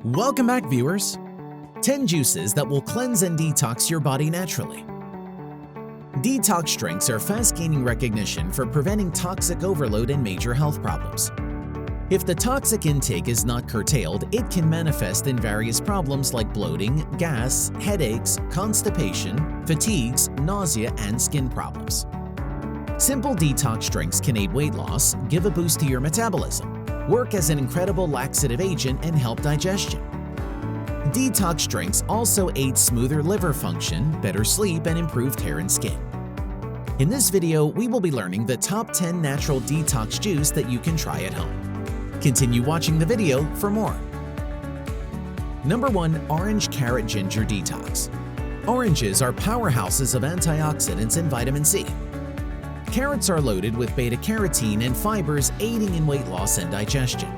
Welcome back, viewers! 10 juices that will cleanse and detox your body naturally. Detox drinks are fast gaining recognition for preventing toxic overload and major health problems. If the toxic intake is not curtailed, it can manifest in various problems like bloating, gas, headaches, constipation, fatigues, nausea, and skin problems. Simple detox drinks can aid weight loss, give a boost to your metabolism, work as an incredible laxative agent, and help digestion. Detox drinks also aid smoother liver function, better sleep, and improved hair and skin. In this video, we will be learning the top 10 natural detox juice that you can try at home. Continue watching the video for more. Number 1. Orange Carrot Ginger Detox. Oranges are powerhouses of antioxidants and vitamin C. Carrots are loaded with beta-carotene and fibers aiding in weight loss and digestion.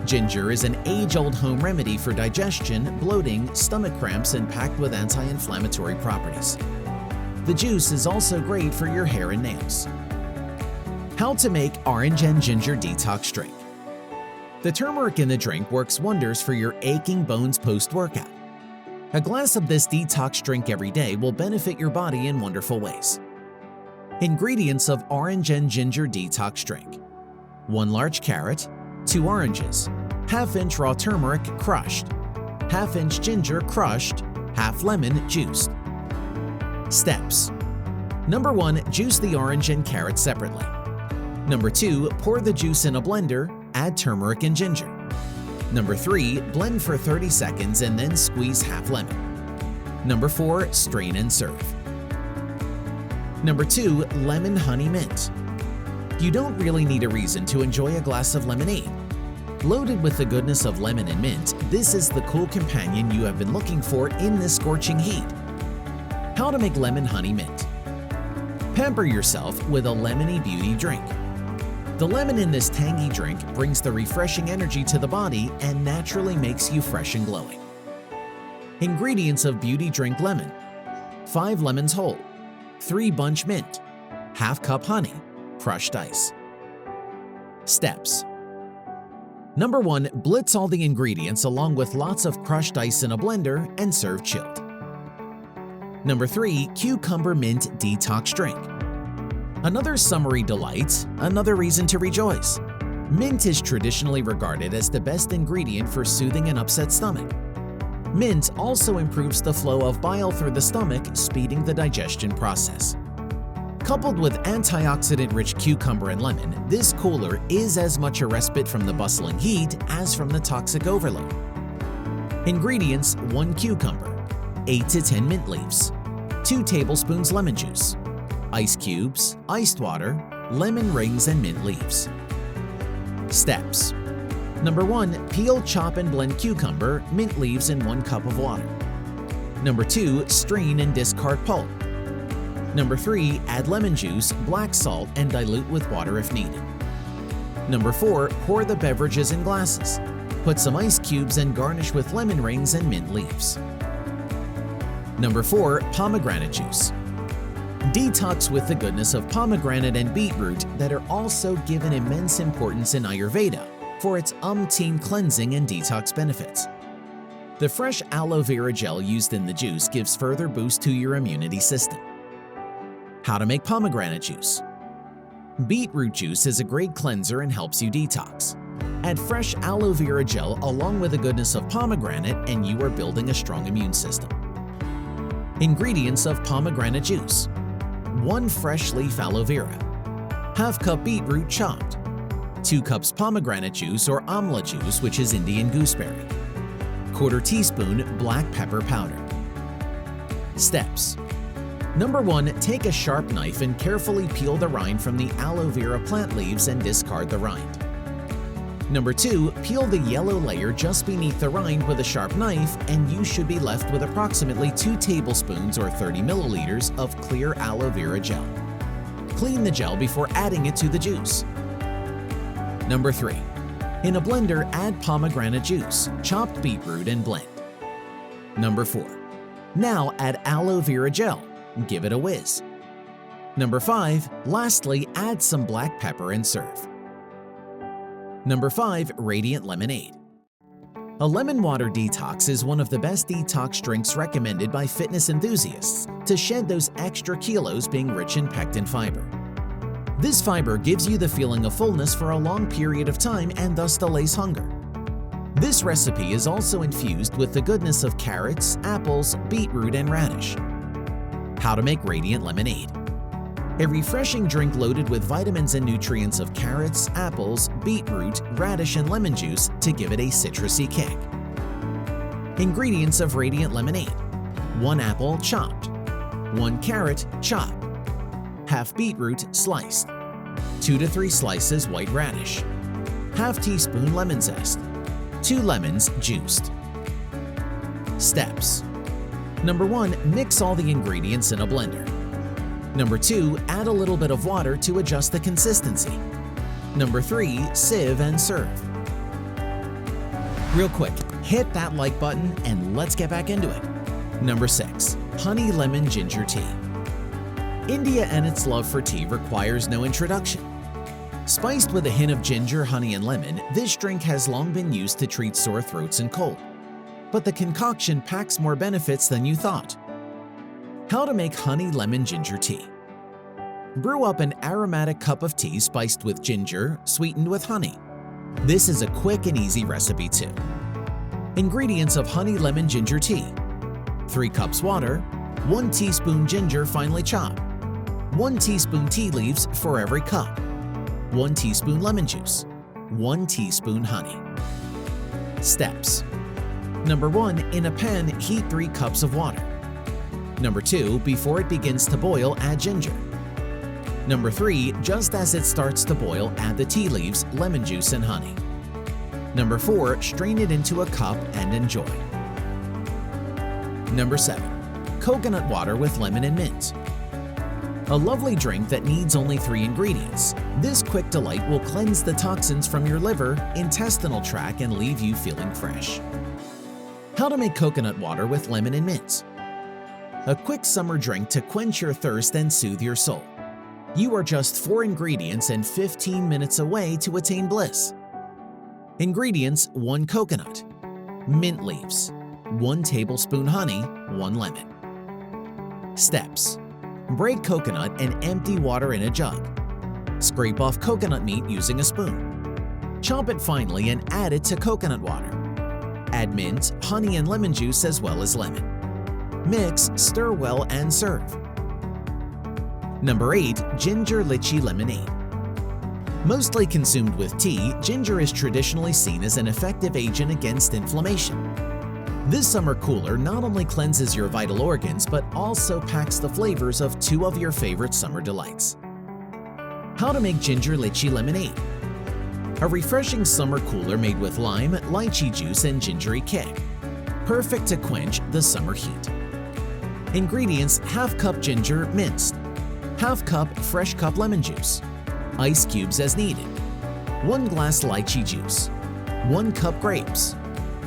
Ginger is an age-old home remedy for digestion, bloating, stomach cramps, and packed with anti-inflammatory properties. The juice is also great for your hair and nails. How to make orange and ginger detox drink. The turmeric in the drink works wonders for your aching bones post-workout. A glass of this detox drink every day will benefit your body in wonderful ways. Ingredients of orange and ginger detox drink: 1 large carrot, 2 oranges, half-inch raw turmeric crushed, half-inch ginger crushed, half lemon juiced. Steps: Number 1. Juice the orange and carrot separately. Number 2. Pour the juice in a blender, add turmeric and ginger. Number 3. Blend for 30 seconds and then squeeze half lemon. Number 4. Strain and serve. Number 2. Lemon Honey Mint. You don't really need a reason to enjoy a glass of lemonade. Loaded with the goodness of lemon and mint, this is the cool companion you have been looking for in this scorching heat. How to make lemon honey mint. Pamper yourself with a lemony beauty drink. The lemon in this tangy drink brings the refreshing energy to the body and naturally makes you fresh and glowing. Ingredients of beauty drink lemon: 5 lemons whole, 3 bunch mint, half cup honey, crushed ice. Steps: Number 1. Blitz all the ingredients along with lots of crushed ice in a blender and serve chilled. Number 3. Cucumber Mint Detox Drink. Another summery delight, another reason to rejoice. Mint is traditionally regarded as the best ingredient for soothing an upset stomach. Mint also improves the flow of bile through the stomach, speeding the digestion process. Coupled with antioxidant-rich cucumber and lemon, this cooler is as much a respite from the bustling heat as from the toxic overload. Ingredients: 1 cucumber, 8 to 10 mint leaves, 2 tablespoons lemon juice, ice cubes, iced water, lemon rings, and mint leaves. Steps: Number 1. Peel, chop, and blend cucumber, mint leaves in 1 cup of water. Number 2. Strain and discard pulp. Number 3. Add lemon juice, black salt, and dilute with water if needed. Number 4. Pour the beverages in glasses. Put some ice cubes and garnish with lemon rings and mint leaves. Number 4. Pomegranate juice. Detox with the goodness of pomegranate and beetroot that are also given immense importance in Ayurveda for its umpteen cleansing and detox benefits. The fresh aloe vera gel used in the juice gives further boost to your immunity system. How to make pomegranate juice. Beetroot juice is a great cleanser and helps you detox. Add fresh aloe vera gel along with the goodness of pomegranate and you are building a strong immune system. Ingredients of pomegranate juice: 1 fresh leaf aloe vera, half cup beetroot chopped, 2 cups pomegranate juice or amla juice, which is Indian gooseberry, 1/4 teaspoon black pepper powder. Steps: Number 1. Take a sharp knife and carefully peel the rind from the aloe vera plant leaves and discard the rind. Number 2. Peel the yellow layer just beneath the rind with a sharp knife and you should be left with approximately 2 tablespoons or 30 milliliters of clear aloe vera gel. Clean the gel before adding it to the juice. Number 3. In a blender, add pomegranate juice, chopped beetroot, and blend. Number 4. Now add aloe vera gel. Give it a whiz. Number 5. Lastly, add some black pepper and serve. Number 5. Radiant Lemonade. A lemon water detox is one of the best detox drinks recommended by fitness enthusiasts to shed those extra kilos, being rich in pectin fiber. This fiber gives you the feeling of fullness for a long period of time and thus delays hunger. This recipe is also infused with the goodness of carrots, apples, beetroot, and radish. How to make radiant lemonade. A refreshing drink loaded with vitamins and nutrients of carrots, apples, beetroot, radish, and lemon juice to give it a citrusy kick. Ingredients of radiant lemonade: 1 apple chopped, 1 carrot chopped, half beetroot sliced, 2 to 3 slices white radish, half teaspoon lemon zest, 2 lemons juiced. Steps: Number 1. Mix all the ingredients in a blender. Number 2. Add a little bit of water to adjust the consistency. Number 3. Sieve and serve. Real quick, hit that like button and let's get back into it. Number 6. Honey lemon ginger tea. India and its love for tea requires no introduction. Spiced with a hint of ginger, honey, and lemon, this drink has long been used to treat sore throats and cold. But the concoction packs more benefits than you thought. How to make honey lemon ginger tea. Brew up an aromatic cup of tea spiced with ginger, sweetened with honey. This is a quick and easy recipe too. Ingredients of honey lemon ginger tea: 3 cups water, 1 teaspoon ginger finely chopped, 1 teaspoon tea leaves for every cup, 1 teaspoon lemon juice, 1 teaspoon honey. Steps: Number 1. In a pan, heat 3 cups of water. Number 2. Before it begins to boil, add ginger. Number 3. Just as it starts to boil, add the tea leaves, lemon juice, and honey. Number 4. Strain it into a cup and enjoy. Number 7. Coconut water with lemon and mint. A lovely drink that needs only 3 ingredients. This quick delight will cleanse the toxins from your liver, intestinal tract, and leave you feeling fresh. How to make coconut water with lemon and mint. A quick summer drink to quench your thirst and soothe your soul. You are just 4 ingredients and 15 minutes away to attain bliss. Ingredients: 1 coconut, mint leaves, 1 tablespoon honey, 1 lemon. Steps: Break coconut and empty water in a jug. Scrape off coconut meat using a spoon. Chop it finely and add it to coconut water. Add mint, honey, and lemon juice as well as lemon. Mix, stir well, and serve. Number 8. Ginger lychee lemonade. Mostly consumed with tea, ginger is traditionally seen as an effective agent against inflammation. This summer cooler not only cleanses your vital organs but also packs the flavors of 2 of your favorite summer delights. How to make ginger lychee lemonade. A refreshing summer cooler made with lime, lychee juice, and gingery kick. Perfect to quench the summer heat. Ingredients: ½ cup ginger minced, ½ cup fresh cut lemon juice, ice cubes as needed, 1 glass lychee juice, 1 cup grapes,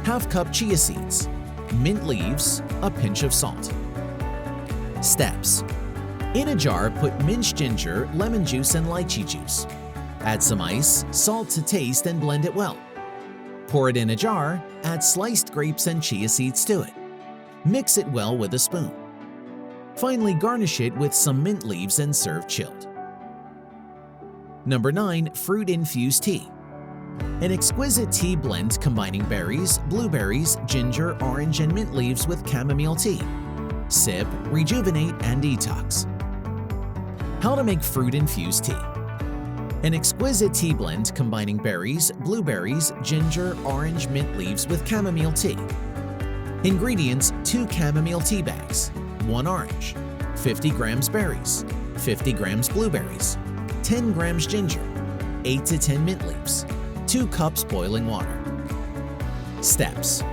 ½ cup chia seeds, mint leaves, a pinch of salt. Steps: In a jar, put minced ginger, lemon juice, and lychee juice. Add some ice, salt to taste, and blend it well. Pour it in a jar, add sliced grapes and chia seeds to it. Mix it well with a spoon. Finally, garnish it with some mint leaves and serve chilled. Number 9. Fruit infused tea. An exquisite tea blend combining berries, blueberries, ginger, orange, and mint leaves with chamomile tea. Sip, rejuvenate, and detox. How to make fruit infused tea. An exquisite tea blend combining berries, blueberries, ginger, orange, mint leaves with chamomile tea. Ingredients: 2 chamomile tea bags, 1 orange, 50 grams berries, 50 grams blueberries, 10 grams ginger, 8 to 10 mint leaves, 2 cups boiling water. Steps: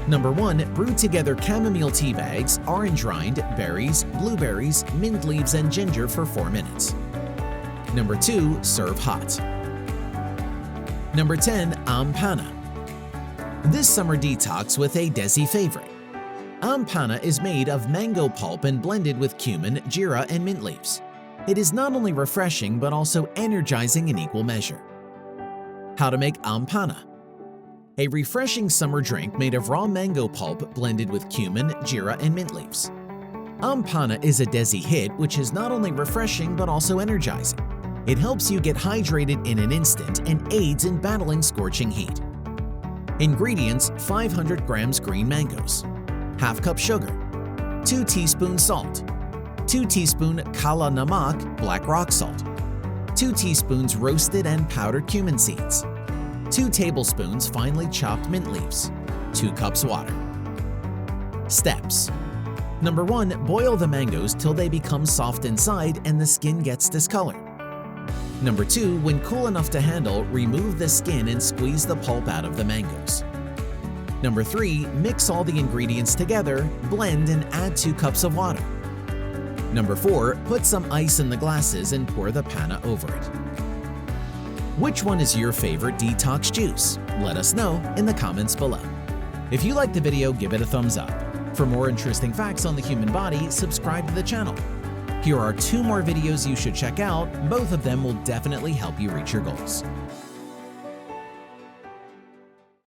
Number 1. Brew together chamomile tea bags, orange rind, berries, blueberries, mint leaves, and ginger for 4 minutes. Number 2. Serve hot. Number 10. Panna. This summer detox with a desi favorite. Panna is made of mango pulp and blended with cumin, jeera, and mint leaves. It is not only refreshing but also energizing in equal measure. How to make panna. a refreshing summer drink made of raw mango pulp blended with cumin, jeera, and mint leaves. Panna is a desi hit which is not only refreshing but also energizing. It helps you get hydrated in an instant and aids in battling scorching heat. Ingredients: 500 grams green mangoes, ½ cup sugar, 2 teaspoons salt, 2 teaspoons kala namak black rock salt, 2 teaspoons roasted and powdered cumin seeds, 2 tablespoons finely chopped mint leaves, 2 cups water. Steps: Number 1. Boil the mangoes till they become soft inside and the skin gets discolored. Number 2. When cool enough to handle, remove the skin and squeeze the pulp out of the mangoes. Number 3. Mix all the ingredients together, blend and add 2 cups of water. Number 4. Put some ice in the glasses and pour the panna over it. Which one is your favorite detox juice? Let us know in the comments below. If you liked the video, give it a thumbs up. For more interesting facts on the human body, subscribe to the channel. Here are 2 more videos you should check out. Both of them will definitely help you reach your goals.